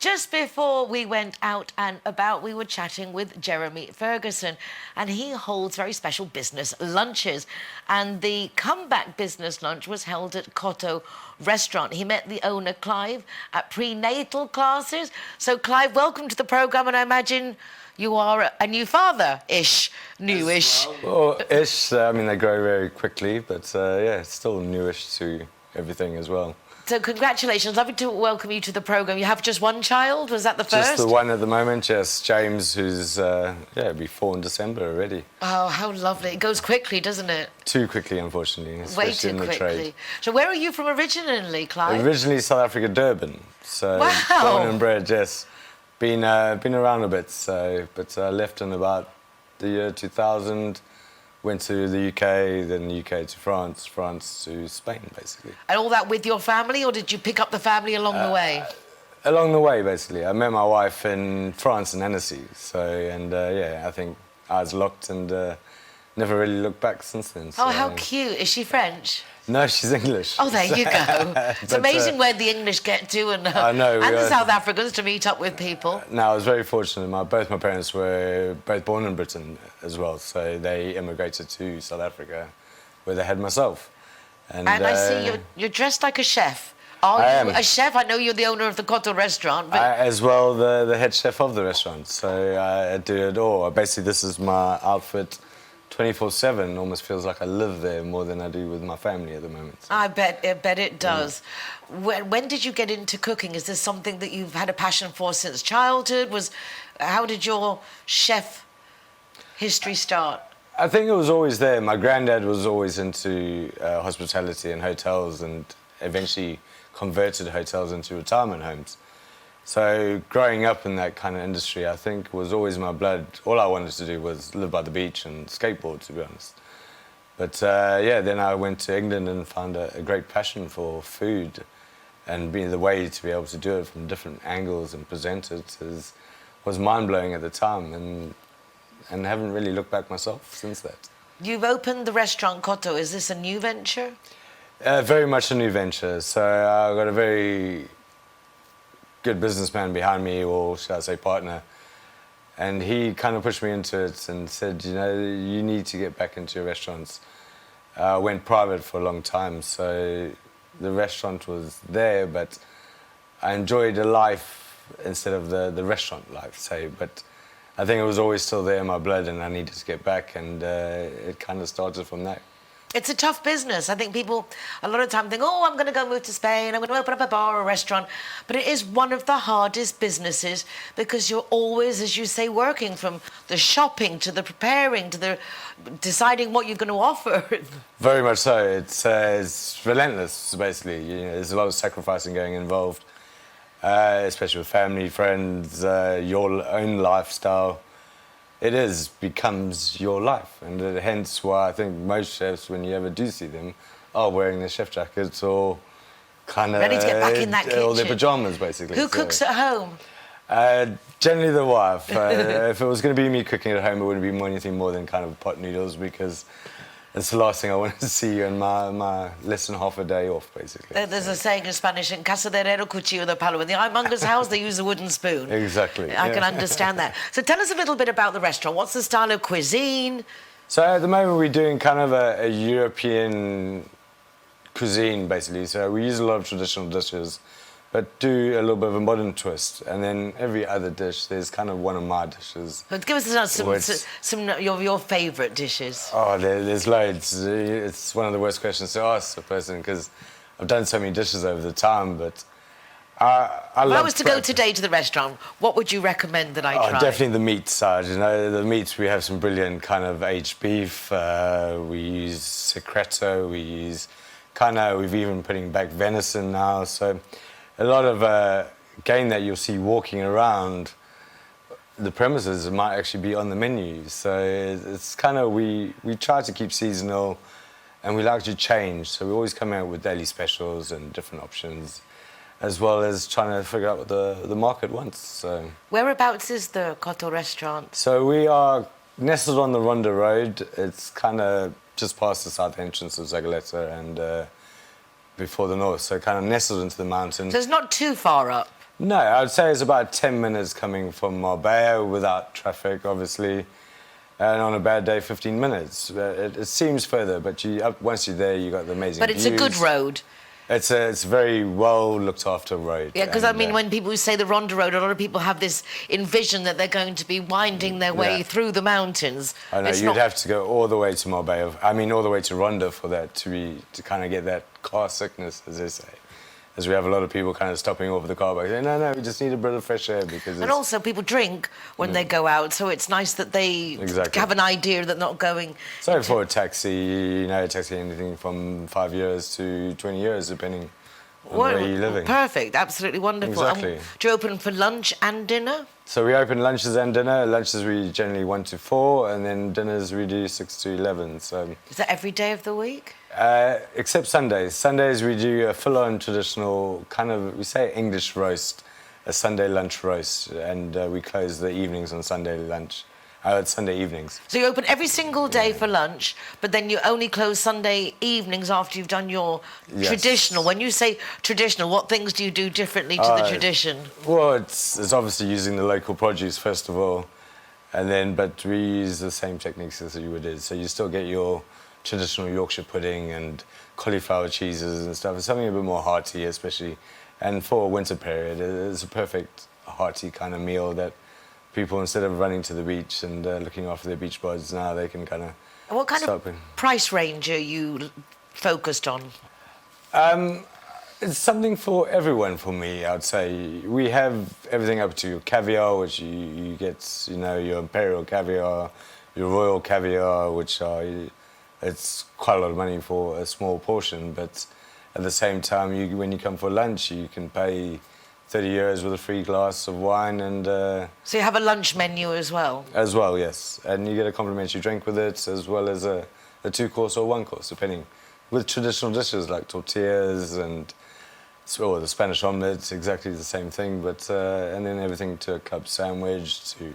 Just before we went out and about, we were chatting with Jeremy Ferguson, and he holds very special business lunches. And the comeback business lunch was held at Coto Restaurant. He met the owner, Clive, at prenatal classes. So, Clive, welcome to the programme, and I imagine you are a new father-ish, newish. Well, ish. I mean, they grow very quickly, but yeah, it's still newish to everything as well. So congratulations. Lovely to welcome you to the programme. You have just one child? Was that the first? Just the one at the moment, yes. James, who's, it'll be 4 in December already. Oh, how lovely. It goes quickly, doesn't it? Too quickly, unfortunately, Way especially too in the quickly. trade. So where are you from originally, Clive? Originally South Africa, Durban. So wow. Born and bred, yes. Been around a bit, so, but I left in about the year 2000. Went to the UK, then the UK to France, France to Spain, basically. And all that with your family, or did you pick up the family along the way? Along the way, basically. I met my wife in France, in Annecy. So, and yeah, I think eyes locked and never really looked back since then. So. Oh, how cute. Is she French? No, she's English. Oh, there you go. It's amazing where the English get to, and the South Africans to meet up with people. No, I was very fortunate. Both my parents were both born in Britain as well, so they immigrated to South Africa, where they had myself. And I see you're dressed like a chef. Are you a chef? I know you're the owner of the Coto Restaurant. But... as well, the head chef of the restaurant, so I do it all. Basically, this is my outfit 24/7. Almost feels like I live there more than I do with my family at the moment. So. I bet it does. When did you get into cooking? Is this something that you've had a passion for since childhood? How did your chef history start? I think it was always there. My granddad was always into hospitality and hotels, and eventually converted hotels into retirement homes. So growing up in that kind of industry, I think was always in my blood. All I wanted to do was live by the beach and skateboard, to be honest. But yeah, then I went to England and found a great passion for food, and the way to be able to do it from different angles and present it was mind-blowing at the time, and haven't really looked back myself since that. You've opened the restaurant Coto. Is this a new venture? Very much a new venture. So I've got a very good businessman behind me, or should I say partner, and he kind of pushed me into it and said, you know, you need to get back into your restaurants. I went private for a long time, so the restaurant was there, but I enjoyed the life instead of the restaurant life, say, but I think it was always still there in my blood, and I needed to get back, and it kind of started from that. It's a tough business. I think people a lot of time think, oh, I'm going to go move to Spain, I'm going to open up a bar or a restaurant. But it is one of the hardest businesses, because you're always, as you say, working from the shopping to the preparing to the deciding what you're going to offer. Very much so. It's relentless, basically. You know, there's a lot of sacrificing going involved, especially with family, friends, your own lifestyle. It becomes your life, and hence why I think most chefs, when you ever do see them, are wearing their chef jackets or kind of ready to get back in that kitchen. Or their pajamas, basically. Who cooks at home? Generally the wife. If it was going to be me cooking at home, it wouldn't be anything more than kind of pot noodles, because it's the last thing I want to see in my less than half a day off, basically. There's a saying in Spanish, in casa de herrero, cuchillo de palo. In the ironmonger's house, they use a wooden spoon. Exactly. I can understand that. So tell us a little bit about the restaurant. What's the style of cuisine? So at the moment, we're doing kind of a European cuisine, basically. So we use a lot of traditional dishes, but do a little bit of a modern twist. And then every other dish, there's kind of one of my dishes. But give us some of your favourite dishes. Oh, there's loads. It's one of the worst questions to ask a person, because I've done so many dishes over the time, but I love... If I was to go today to the restaurant, what would you recommend that I try? Definitely the meat side. You know, the meats, we have some brilliant kind of aged beef. We use secreto. We use we've even putting back venison now. So a lot of game that you'll see walking around the premises might actually be on the menu. So it's kind of, we try to keep seasonal, and we like to change. So we always come out with daily specials and different options, as well as trying to figure out what the market wants. So. Whereabouts is the Coto Restaurant? So we are nestled on the Ronda Road. It's kind of just past the south entrance of Zagaleta and before the north, so kind of nestled into the mountain. So it's not too far up? No, I'd say it's about 10 minutes coming from Marbella without traffic, obviously. And on a bad day, 15 minutes. It seems further, but once you're there, you got the amazing But it's views. a good road. It's a very well looked after road. Yeah, because I mean, when people say the Ronda Road, a lot of people have this envision that they're going to be winding their way through the mountains. I know, you'd have to go all the way to Marbella, all the way to Ronda for that to kind of get that car sickness, as they say. As we have a lot of people kind of stopping over the car by saying, no, we just need a bit of fresh air because And also people drink when they go out, so it's nice that they have an idea that not going... So for a taxi, taxi anything from 5 years to 20 years, depending on where you're living. Perfect, absolutely wonderful. Exactly. Do you open for lunch and dinner? So we open lunches and dinner. Lunches we generally 1 to 4, and then dinners we do 6 to 11. So is that every day of the week? Except Sundays. Sundays we do a full-on traditional kind of, we say English roast, a Sunday lunch roast, and we close the evenings on Sunday lunch. Sunday evenings. So you open every single day for lunch, but then you only close Sunday evenings after you've done your traditional. When you say traditional, what things do you do differently to the tradition? Well, it's obviously using the local produce first of all, and then but we use the same techniques as you would do. So you still get your traditional Yorkshire pudding and cauliflower cheeses and stuff. It's something a bit more hearty, especially, and for a winter period, it's a perfect hearty kind of meal that people, instead of running to the beach and looking after their beach buds, now they can kind of. And what kind of price range are you focused on? It's something for everyone for me, I'd say. We have everything up to caviar, which you get, your imperial caviar, your royal caviar, which are, it's quite a lot of money for a small portion, but at the same time, when you come for lunch, you can pay 30 euros with a free glass of wine and... So you have a lunch menu as well? As well, yes. And you get a complimentary drink with it, as well as a 2-course or 1-course, depending. With traditional dishes like tortillas and the Spanish omelette, exactly the same thing, but and then everything to a club sandwich, to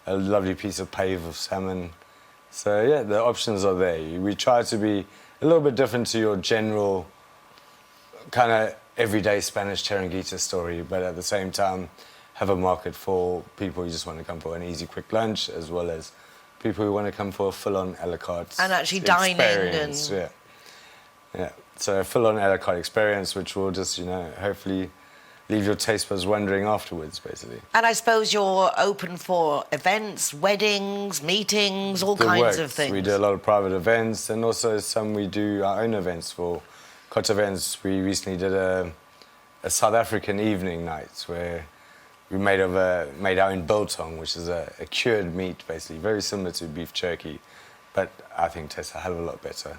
a lovely piece of pave of salmon. So yeah, the options are there. We try to be a little bit different to your general kind of everyday Spanish Chiringuita story, but at the same time have a market for people who just want to come for an easy, quick lunch, as well as people who want to come for a full-on a la carte and actually dining experience. Yeah. So a full-on a la carte experience, which will just, hopefully leave your taste buds wondering afterwards, basically. And I suppose you're open for events, weddings, meetings, all kinds of things. We do a lot of private events, and also we do our own events for Coto events. We recently did a South African evening night where we made our own biltong, which is a cured meat, basically, very similar to beef jerky, but I think tastes a hell of a lot better.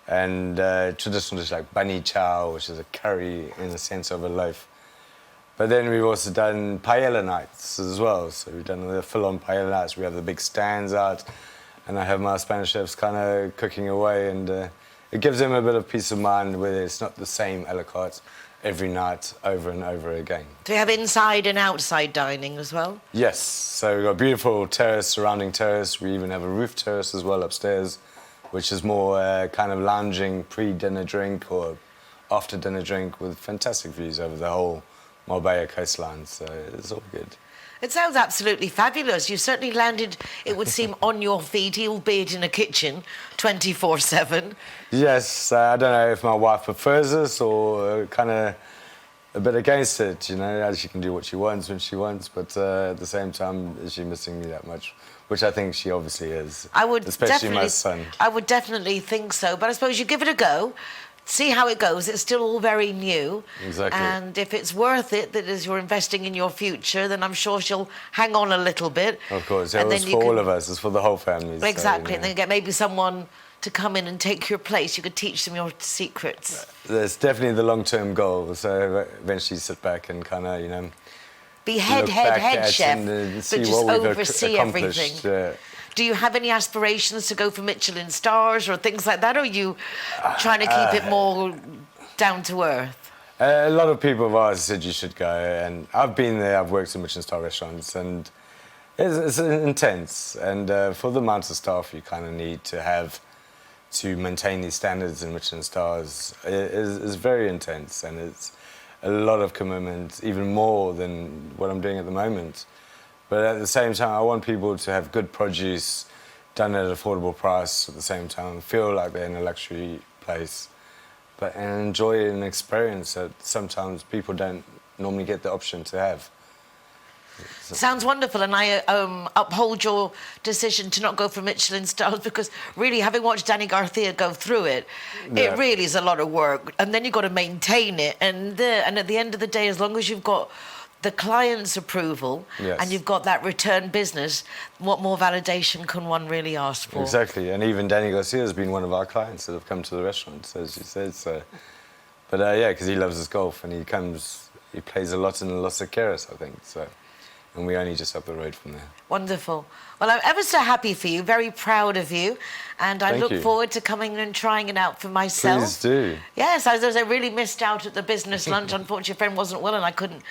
And traditional dish like bunny chow, which is a curry in the sense of a loaf. But then we've also done paella nights as well. So we've done the full-on paella nights. We have the big stands out, and I have my Spanish chefs kind of cooking away, and it gives them a bit of peace of mind where it's not the same a la carte every night over and over again. Do you have inside and outside dining as well? Yes. So we've got a beautiful terrace, surrounding terrace. We even have a roof terrace as well upstairs, which is more kind of lounging pre-dinner drink or after-dinner drink with fantastic views over the whole Marbella coastline. So it's all good. It sounds absolutely fabulous. You certainly landed, it would seem, on your feet, albeit in a kitchen, 24/7. Yes, I don't know if my wife prefers this or kind of a bit against it, She can do what she wants when she wants, but at the same time, is she missing me that much? Which I think she obviously is, especially my son. I would definitely think so, but I suppose you give it a go. See how it goes. It's still all very new. Exactly. And if it's worth it, that is, you're investing in your future, then I'm sure she'll hang on a little bit. Of course. Yeah, it's for all of us. It's for the whole family. Exactly. So, And then get maybe someone to come in and take your place. You could teach them your secrets. That's definitely the long-term goal. So eventually sit back and kind of, be head chef, and but just oversee everything. Do you have any aspirations to go for Michelin stars or things like that, or are you trying to keep it more down to earth? A lot of people have asked, said you should go, and I've been there. I've worked in Michelin star restaurants, and it's intense. And for the amount of staff you kind of need to have to maintain these standards in Michelin stars is very intense, and it's a lot of commitment, even more than what I'm doing at the moment. But at the same time, I want people to have good produce done at an affordable price at the same time, feel like they're in a luxury place, and enjoy an experience that sometimes people don't normally get the option to have. Sounds wonderful, and I uphold your decision to not go for Michelin stars, because really, having watched Danny Garcia go through it, Yeah. it really is a lot of work, and then you've got to maintain it, and at the end of the day, as long as you've got the client's approval Yes. and you've got that return business, what more validation can one really ask for? Exactly, and even Danny Garcia has been one of our clients that have come to the restaurant, as you said. So, but yeah, because he loves his golf and he plays a lot in Los Sequeros, I think. So, and we only just up the road from there. Wonderful. Well, I'm ever so happy for you, very proud of you, and I Thank look you. forward to coming and trying it out for myself. Please do. Yes, I really missed out at the business lunch. Unfortunately, a friend wasn't well and I couldn't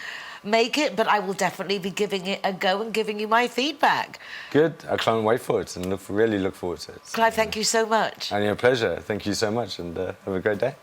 make it, but I will definitely be giving it a go and giving you my feedback. Good. I can't wait for it and really look forward to it. Clive, thank you so much. And your pleasure. Thank you so much, and have a great day.